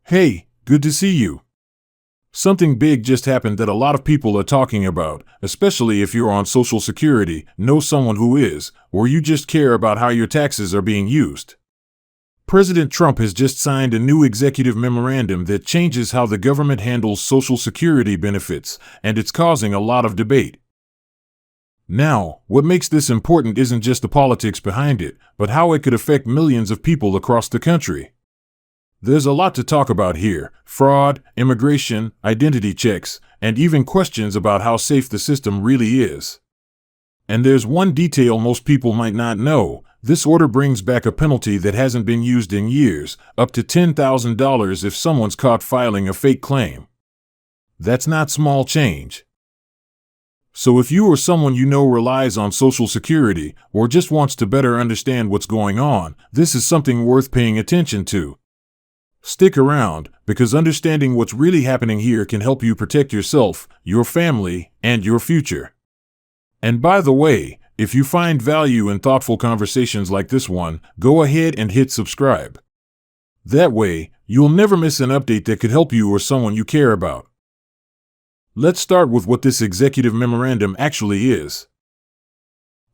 Hey, good to see you. Something big just happened that a lot of people are talking about, especially if you're on Social Security, know someone who is, or you just care about how your taxes are being used. President Trump has just signed a new executive memorandum that changes how the government handles Social Security benefits, and it's causing a lot of debate. Now, what makes this important isn't just the politics behind it, but how it could affect millions of people across the country. There's a lot to talk about here: fraud, immigration, identity checks, and even questions about how safe the system really is. And there's one detail most people might not know: this order brings back a penalty that hasn't been used in years, up to $10,000 if someone's caught filing a fake claim. That's not small change. So if you or someone you know relies on Social Security, or just wants to better understand what's going on, this is something worth paying attention to. Stick around, because understanding what's really happening here can help you protect yourself, your family, and your future. And by the way, if you find value in thoughtful conversations like this one, go ahead and hit subscribe. That way, you'll never miss an update that could help you or someone you care about. Let's start with what this executive memorandum actually is.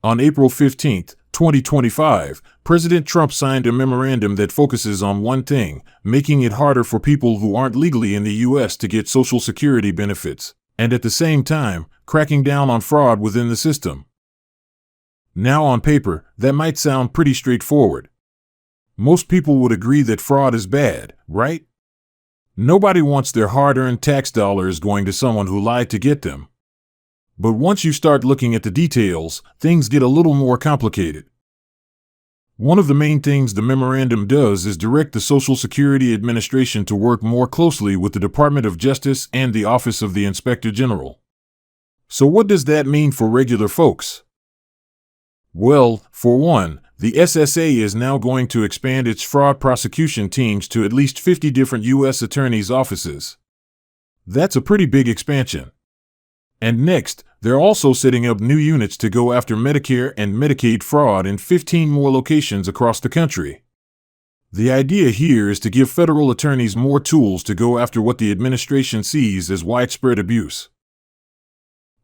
On April 15, 2025, President Trump signed a memorandum that focuses on one thing: making it harder for people who aren't legally in the U.S. to get Social Security benefits, and at the same time, cracking down on fraud within the system. Now, on paper, that might sound pretty straightforward. Most people would agree that fraud is bad, right? Nobody wants their hard-earned tax dollars going to someone who lied to get them. But once you start looking at the details, things get a little more complicated. One of the main things the memorandum does is direct the Social Security Administration to work more closely with the Department of Justice and the Office of the Inspector General. So what does that mean for regular folks? Well, for one, the SSA is now going to expand its fraud prosecution teams to at least 50 different U.S. attorneys' offices. That's a pretty big expansion. And next, they're also setting up new units to go after Medicare and Medicaid fraud in 15 more locations across the country. The idea here is to give federal attorneys more tools to go after what the administration sees as widespread abuse.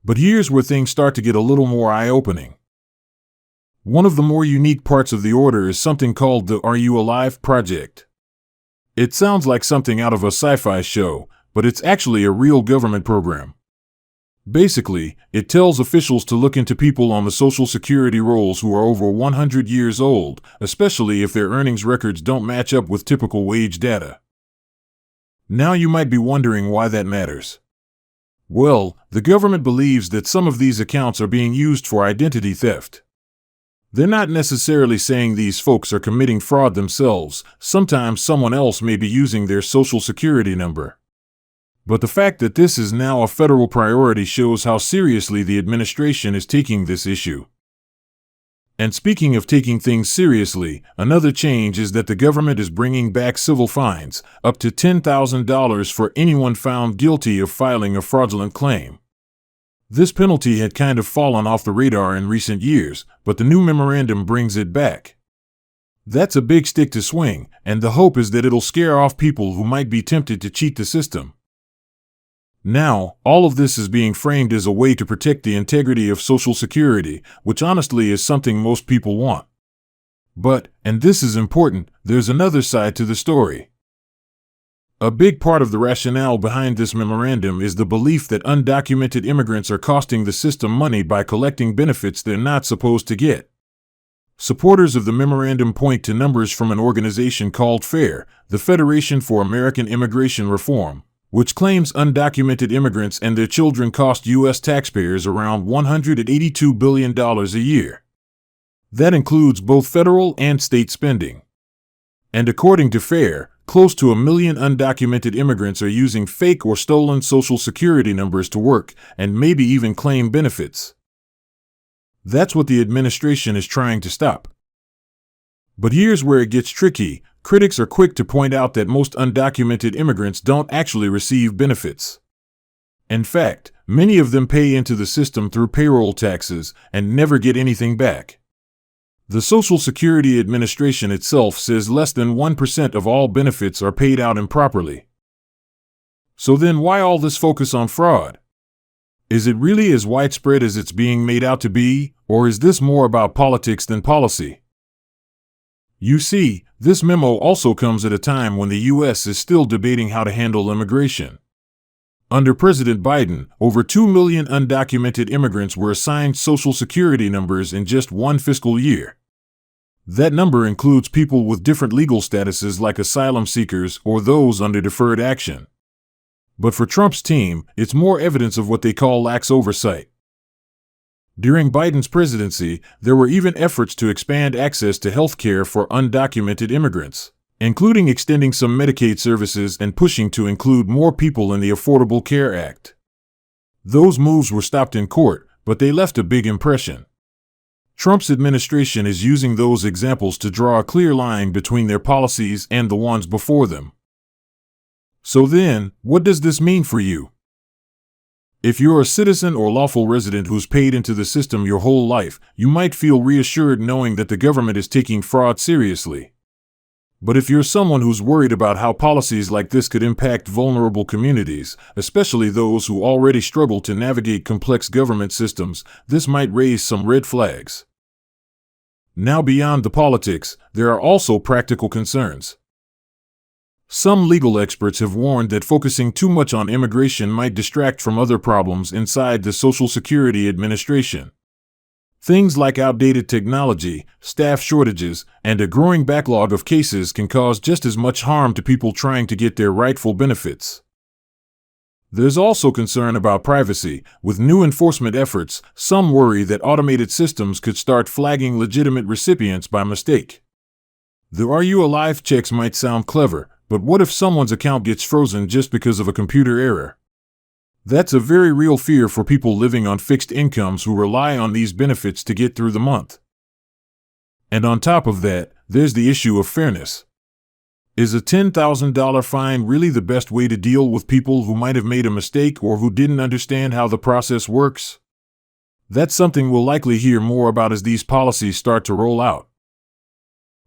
But here's where things start to get a little more eye-opening. One of the more unique parts of the order is something called the Are You Alive Project. It sounds like something out of a sci-fi show, but it's actually a real government program. Basically, it tells officials to look into people on the Social Security rolls who are over 100 years old, especially if their earnings records don't match up with typical wage data. Now you might be wondering why that matters. Well, the government believes that some of these accounts are being used for identity theft. They're not necessarily saying these folks are committing fraud themselves. Sometimes someone else may be using their Social Security number. But the fact that this is now a federal priority shows how seriously the administration is taking this issue. And speaking of taking things seriously, another change is that the government is bringing back civil fines, up to $10,000 for anyone found guilty of filing a fraudulent claim. This penalty had kind of fallen off the radar in recent years, but the new memorandum brings it back. That's a big stick to swing, and the hope is that it'll scare off people who might be tempted to cheat the system. Now, all of this is being framed as a way to protect the integrity of Social Security, which honestly is something most people want. But, and this is important, there's another side to the story. A big part of the rationale behind this memorandum is the belief that undocumented immigrants are costing the system money by collecting benefits they're not supposed to get. Supporters of the memorandum point to numbers from an organization called FAIR, the Federation for American Immigration Reform, which claims undocumented immigrants and their children cost U.S. taxpayers around $182 billion a year. That includes both federal and state spending. And according to FAIR, close to 1 million undocumented immigrants are using fake or stolen Social Security numbers to work and maybe even claim benefits. That's what the administration is trying to stop. But here's where it gets tricky. Critics are quick to point out that most undocumented immigrants don't actually receive benefits. In fact, many of them pay into the system through payroll taxes and never get anything back. The Social Security Administration itself says less than 1% of all benefits are paid out improperly. So then why all this focus on fraud? Is it really as widespread as it's being made out to be, or is this more about politics than policy? You see, this memo also comes at a time when the U.S. is still debating how to handle immigration. Under President Biden, over 2 million undocumented immigrants were assigned Social Security numbers in just one fiscal year. That number includes people with different legal statuses like asylum seekers or those under deferred action. But for Trump's team, it's more evidence of what they call lax oversight. During Biden's presidency, there were even efforts to expand access to health care for undocumented immigrants, including extending some Medicaid services and pushing to include more people in the Affordable Care Act. Those moves were stopped in court, but they left a big impression. Trump's administration is using those examples to draw a clear line between their policies and the ones before them. So then, what does this mean for you? If you're a citizen or lawful resident who's paid into the system your whole life, you might feel reassured knowing that the government is taking fraud seriously. But if you're someone who's worried about how policies like this could impact vulnerable communities, especially those who already struggle to navigate complex government systems, this might raise some red flags. Now, beyond the politics, there are also practical concerns. Some legal experts have warned that focusing too much on immigration might distract from other problems inside the Social Security Administration. Things like outdated technology, staff shortages, and a growing backlog of cases can cause just as much harm to people trying to get their rightful benefits. There's also concern about privacy. With new enforcement efforts, some worry that automated systems could start flagging legitimate recipients by mistake. The "Are you alive?" checks might sound clever, but what if someone's account gets frozen just because of a computer error? That's a very real fear for people living on fixed incomes who rely on these benefits to get through the month. And on top of that, there's the issue of fairness. Is a $10,000 fine really the best way to deal with people who might have made a mistake or who didn't understand how the process works? That's something we'll likely hear more about as these policies start to roll out.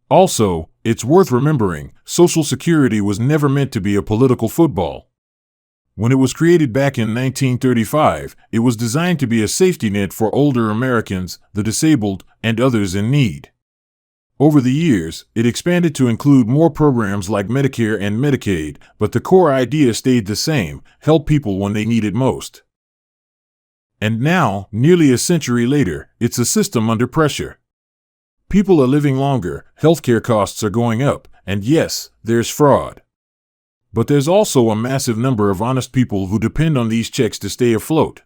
Also, it's worth remembering, Social Security was never meant to be a political football. When it was created back in 1935, it was designed to be a safety net for older Americans, the disabled, and others in need. Over the years, it expanded to include more programs like Medicare and Medicaid, but the core idea stayed the same: help people when they need it most. And now, nearly a century later, it's a system under pressure. People are living longer, healthcare costs are going up, and yes, there's fraud. But there's also a massive number of honest people who depend on these checks to stay afloat.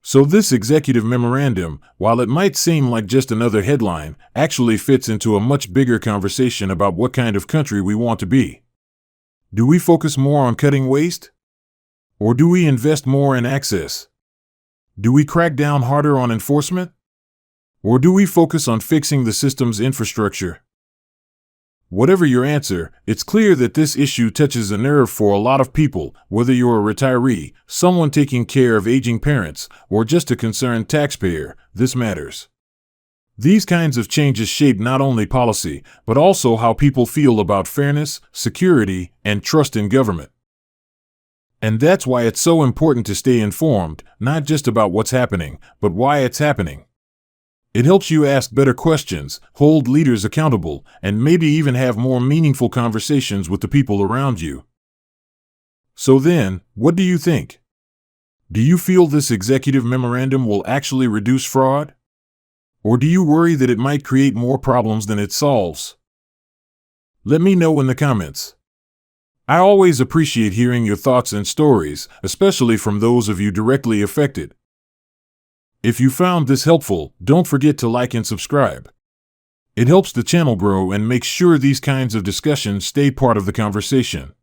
So this executive memorandum, while it might seem like just another headline, actually fits into a much bigger conversation about what kind of country we want to be. Do we focus more on cutting waste? Or do we invest more in access? Do we crack down harder on enforcement? Or do we focus on fixing the system's infrastructure? Whatever your answer, it's clear that this issue touches a nerve for a lot of people, whether you're a retiree, someone taking care of aging parents, or just a concerned taxpayer. This matters. These kinds of changes shape not only policy, but also how people feel about fairness, security, and trust in government. And that's why it's so important to stay informed, not just about what's happening, but why it's happening. It helps you ask better questions, hold leaders accountable, and maybe even have more meaningful conversations with the people around you. So then, what do you think? Do you feel this executive memorandum will actually reduce fraud? Or do you worry that it might create more problems than it solves? Let me know in the comments. I always appreciate hearing your thoughts and stories, especially from those of you directly affected. If you found this helpful, don't forget to like and subscribe. It helps the channel grow and makes sure these kinds of discussions stay part of the conversation.